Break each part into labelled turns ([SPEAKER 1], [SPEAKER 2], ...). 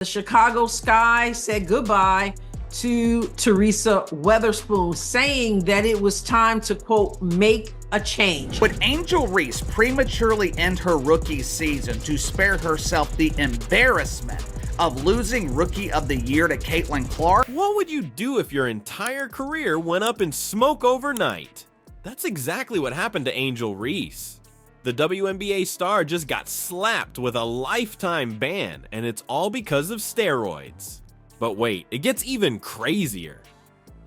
[SPEAKER 1] The Chicago Sky said goodbye to Teresa Weatherspoon, saying that it was time to, quote, make a change.
[SPEAKER 2] Would Angel Reese prematurely end her rookie season to spare herself the embarrassment of losing Rookie of the Year to Caitlin Clark?
[SPEAKER 3] What would you do if your entire career went up in smoke overnight? That's exactly what happened to Angel Reese. The WNBA star just got slapped with a lifetime ban, and it's all because of steroids. But wait, it gets even crazier.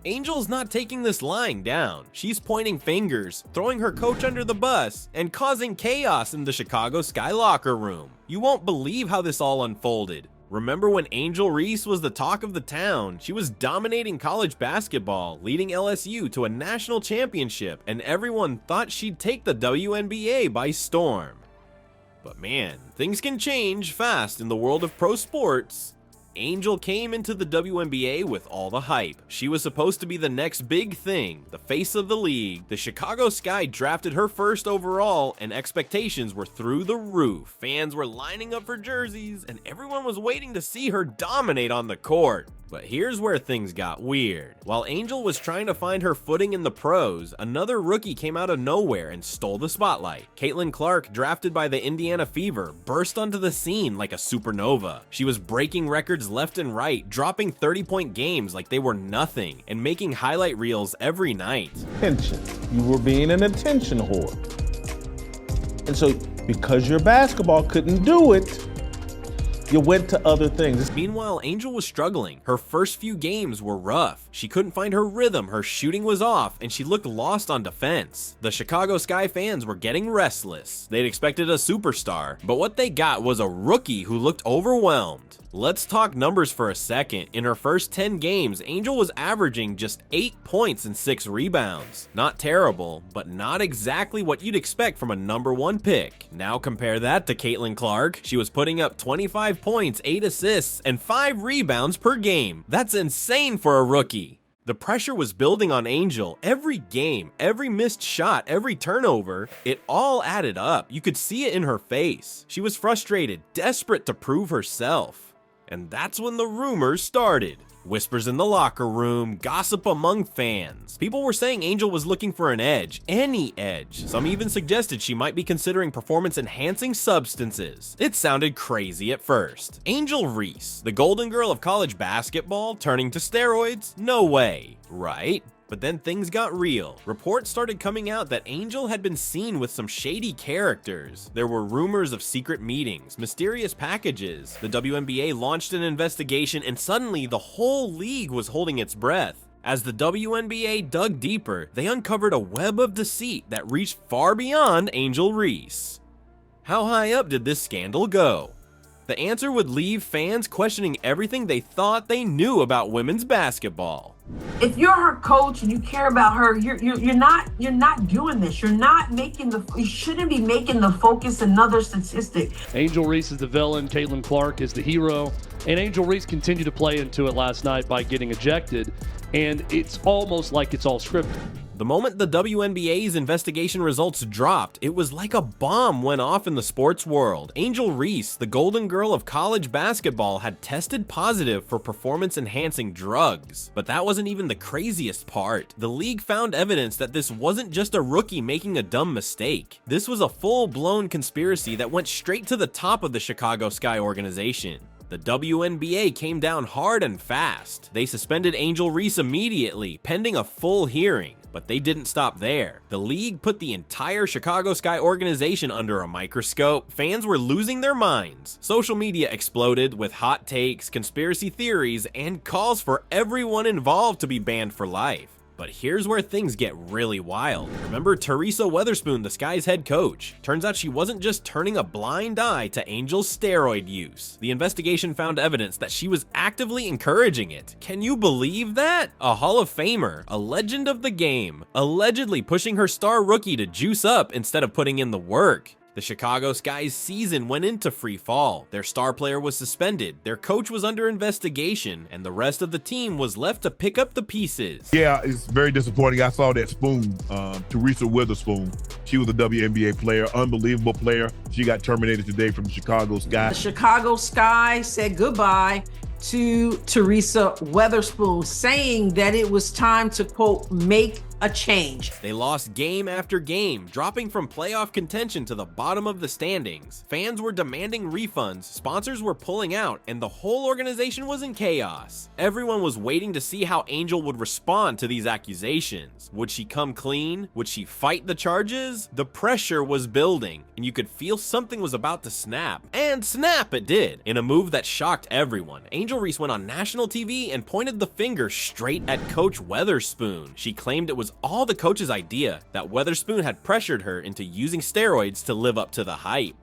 [SPEAKER 3] Angel's not taking this lying down. She's pointing fingers, throwing her coach under the bus, and causing chaos in the Chicago Sky locker room. You won't believe how this all unfolded. Remember when Angel Reese was the talk of the town? She was dominating college basketball, leading LSU to a national championship, and everyone thought she'd take the WNBA by storm. But man, things can change fast in the world of pro sports. Angel came into the WNBA with all the hype. She was supposed to be the next big thing, the face of the league. The Chicago Sky drafted her first overall, and expectations were through the roof. Fans were lining up for jerseys, and everyone was waiting to see her dominate on the court. But here's where things got weird. While Angel was trying to find her footing in the pros, another rookie came out of nowhere and stole the spotlight. Caitlin Clark, drafted by the Indiana Fever, burst onto the scene like a supernova. She was breaking records left and right, dropping 30-point games like they were nothing, and making highlight reels every night.
[SPEAKER 4] Attention. You were being an attention whore. And so, because your basketball couldn't do it, you went to other things.
[SPEAKER 3] Meanwhile, Angel was struggling. Her first few games were rough. She couldn't find her rhythm, her shooting was off, and she looked lost on defense. The Chicago Sky fans were getting restless. They'd expected a superstar, but what they got was a rookie who looked overwhelmed. Let's talk numbers for a second. In her first 10 games, Angel was averaging just 8 points and 6 rebounds. Not terrible, but not exactly what you'd expect from a #1 pick. Now compare that to Caitlin Clark. She was putting up 25 points, 8 assists, and 5 rebounds per game. That's insane for a rookie. The pressure was building on Angel. Every game, every missed shot, every turnover, it all added up. You could see it in her face. She was frustrated, desperate to prove herself. And that's when the rumors started. Whispers in the locker room, gossip among fans. People were saying Angel was looking for an edge, any edge. Some even suggested she might be considering performance-enhancing substances. It sounded crazy at first. Angel Reese, the golden girl of college basketball, turning to steroids? No way, right? But then things got real. Reports started coming out that Angel had been seen with some shady characters. There were rumors of secret meetings, mysterious packages. The WNBA launched an investigation, and suddenly the whole league was holding its breath. As the WNBA dug deeper, they uncovered a web of deceit that reached far beyond Angel Reese. How high up did this scandal go? The answer would leave fans questioning everything they thought they knew about women's basketball.
[SPEAKER 1] If you're her coach and you care about her, you're not doing this. You shouldn't be making the focus another statistic.
[SPEAKER 5] Angel Reese is the villain, Caitlin Clark is the hero, and Angel Reese continued to play into it last night by getting ejected, and it's almost like it's all scripted.
[SPEAKER 3] The moment the WNBA's investigation results dropped, it was like a bomb went off in the sports world. Angel Reese, the golden girl of college basketball, had tested positive for performance-enhancing drugs. But that wasn't even the craziest part. The league found evidence that this wasn't just a rookie making a dumb mistake. This was a full-blown conspiracy that went straight to the top of the Chicago Sky organization. The WNBA came down hard and fast. They suspended Angel Reese immediately, pending a full hearing. But they didn't stop there. The league put the entire Chicago Sky organization under a microscope. Fans were losing their minds. Social media exploded with hot takes, conspiracy theories, and calls for everyone involved to be banned for life. But here's where things get really wild. Remember Teresa Weatherspoon, the Sky's head coach? Turns out she wasn't just turning a blind eye to Angel's steroid use. The investigation found evidence that she was actively encouraging it. Can you believe that? A Hall of Famer, a legend of the game, allegedly pushing her star rookie to juice up instead of putting in the work. The Chicago Sky's season went into free fall. Their star player was suspended, their coach was under investigation, and the rest of the team was left to pick up the pieces.
[SPEAKER 6] Yeah, it's very disappointing. I saw that spoon, Teresa Witherspoon. She was a WNBA player, unbelievable player. She got terminated today from the Chicago Sky.
[SPEAKER 1] The Chicago Sky said goodbye to Teresa Weatherspoon, saying that it was time to, quote, make a change.
[SPEAKER 3] They lost game after game, dropping from playoff contention to the bottom of the standings. Fans were demanding refunds, sponsors were pulling out, and the whole organization was in chaos. Everyone was waiting to see how Angel would respond to these accusations. Would she come clean? Would she fight the charges? The pressure was building, and you could feel something was about to snap. And snap it did, in a move that shocked everyone. Angel Reese went on national TV and pointed the finger straight at Coach Weatherspoon. She claimed it was all the coach's idea, that Weatherspoon had pressured her into using steroids to live up to the hype.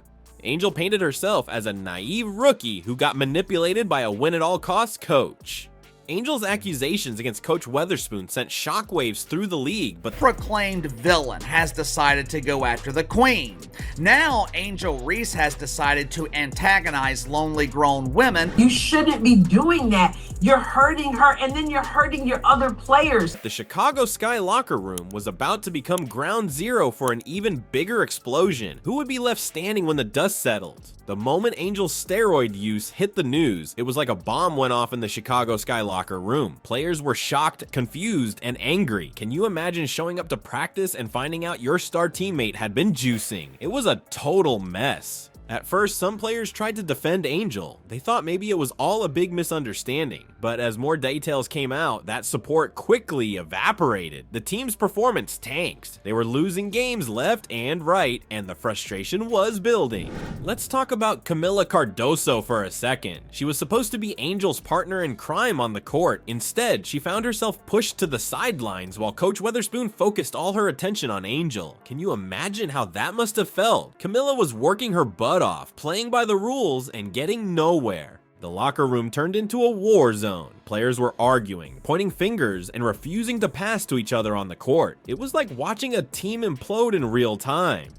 [SPEAKER 3] Angel painted herself as a naive rookie who got manipulated by a win-at-all-costs coach. Angel's accusations against Coach Weatherspoon sent shockwaves through the league, but
[SPEAKER 2] Proclaimed villain has decided to go after the queen. Now Angel Reese has decided to antagonize lonely grown women.
[SPEAKER 1] You shouldn't be doing that. You're hurting her, and then you're hurting your other players.
[SPEAKER 3] the Chicago Sky locker room was about to become ground zero for an even bigger explosion. Who would be left standing when the dust settled? The moment Angel's steroid use hit the news, it was like a bomb went off in the Chicago Sky locker room. Players were shocked, confused, and angry. Can you imagine showing up to practice and finding out your star teammate had been juicing? It was a total mess. At first, some players tried to defend Angel. They thought maybe it was all a big misunderstanding. But as more details came out, that support quickly evaporated. The team's performance tanked. They were losing games left and right, and the frustration was building. Let's talk about Camila Cardoso for a second. She was supposed to be Angel's partner in crime on the court. Instead, she found herself pushed to the sidelines while Coach Weatherspoon focused all her attention on Angel. Can you imagine how that must have felt? Camila was working her butt off, playing by the rules and getting nowhere. The locker room turned into a war zone. Players were arguing, pointing fingers, and refusing to pass to each other on the court. It was like watching a team implode in real time.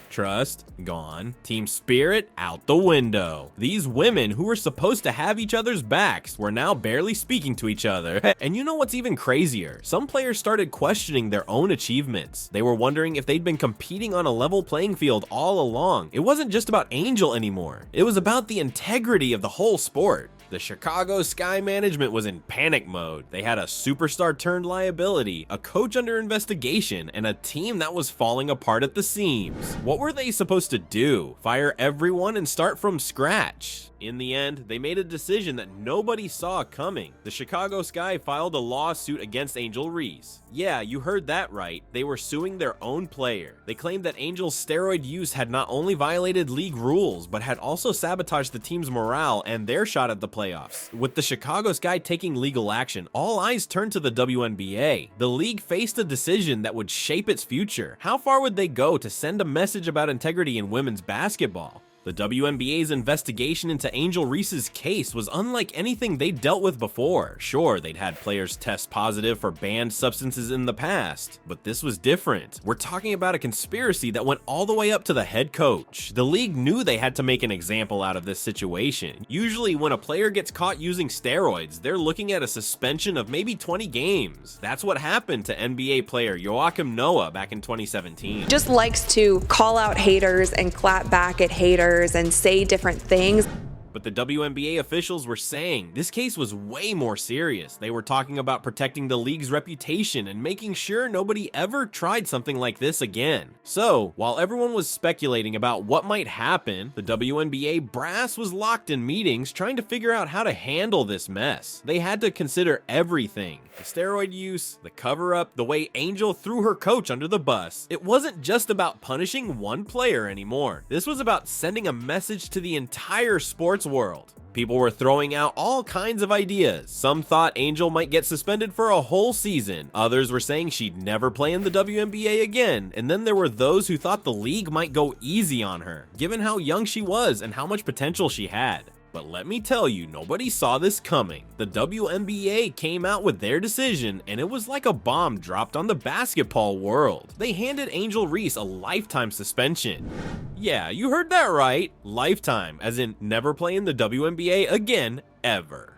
[SPEAKER 3] Trust, gone. Team spirit, out the window. These women who were supposed to have each other's backs were now barely speaking to each other. And you know what's even crazier? Some players started questioning their own achievements. They were wondering if they'd been competing on a level playing field all along. It wasn't just about Angel anymore. It was about the integrity of the whole sport. The Chicago Sky management was in panic mode. They had a superstar turned liability, a coach under investigation, and a team that was falling apart at the seams. What were they supposed to do? Fire everyone and start from scratch? In the end, they made a decision that nobody saw coming. The Chicago Sky filed a lawsuit against Angel Reese. Yeah, you heard that right. They were suing their own player. They claimed that Angel's steroid use had not only violated league rules, but had also sabotaged the team's morale and their shot at the playoffs. With the Chicago Sky taking legal action, all eyes turned to the WNBA. The league faced a decision that would shape its future. How far would they go to send a message about integrity in women's basketball? The WNBA's investigation into Angel Reese's case was unlike anything they'd dealt with before. Sure, they'd had players test positive for banned substances in the past, but this was different. We're talking about a conspiracy that went all the way up to the head coach. The league knew they had to make an example out of this situation. Usually, when a player gets caught using steroids, they're looking at a suspension of maybe 20 games. That's what happened to NBA player Joakim Noah back in 2017.
[SPEAKER 7] Just likes to call out haters and clap back at haters and say different things.
[SPEAKER 3] But the WNBA officials were saying this case was way more serious. They were talking about protecting the league's reputation and making sure nobody ever tried something like this again. So, while everyone was speculating about what might happen, the WNBA brass was locked in meetings trying to figure out how to handle this mess. They had to consider everything. The steroid use, the cover-up, the way Angel threw her coach under the bus. It wasn't just about punishing one player anymore. This was about sending a message to the entire sports world. People were throwing out all kinds of ideas. Some thought Angel might get suspended for a whole season. Others were saying she'd never play in the WNBA again. And then there were those who thought the league might go easy on her, given how young she was and how much potential she had. But let me tell you, nobody saw this coming. The WNBA came out with their decision, and it was like a bomb dropped on the basketball world. They handed Angel Reese a lifetime suspension. Yeah, you heard that right. Lifetime, as in never play in the WNBA again, ever.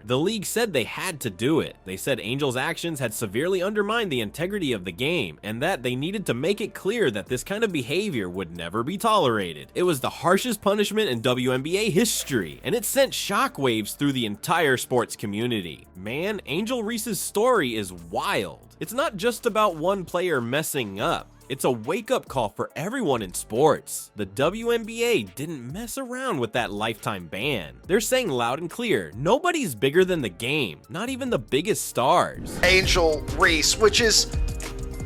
[SPEAKER 3] The league said they had to do it. They said Angel's actions had severely undermined the integrity of the game, and that they needed to make it clear that this kind of behavior would never be tolerated. It was the harshest punishment in WNBA history, and it sent shockwaves through the entire sports community. Man, Angel Reese's story is wild. It's not just about one player messing up. It's a wake-up call for everyone in sports. The WNBA didn't mess around with that lifetime ban. They're saying loud and clear, nobody's bigger than the game, not even the biggest stars.
[SPEAKER 8] Angel Reese, which is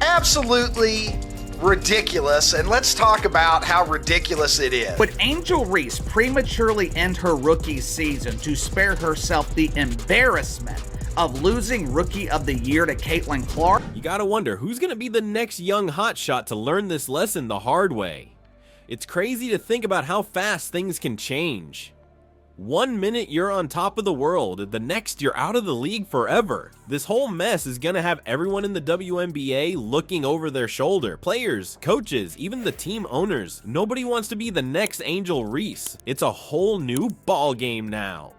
[SPEAKER 8] absolutely ridiculous, and let's talk about how ridiculous it is.
[SPEAKER 2] Would Angel Reese prematurely end her rookie season to spare herself the embarrassment of losing Rookie of the Year to Caitlin Clark?
[SPEAKER 3] You gotta wonder, who's gonna be the next young hotshot to learn this lesson the hard way? It's crazy to think about how fast things can change. 1 minute you're on top of the world, the next you're out of the league forever. This whole mess is gonna have everyone in the WNBA looking over their shoulder. Players, coaches, even the team owners. Nobody wants to be the next Angel Reese. It's a whole new ball game now.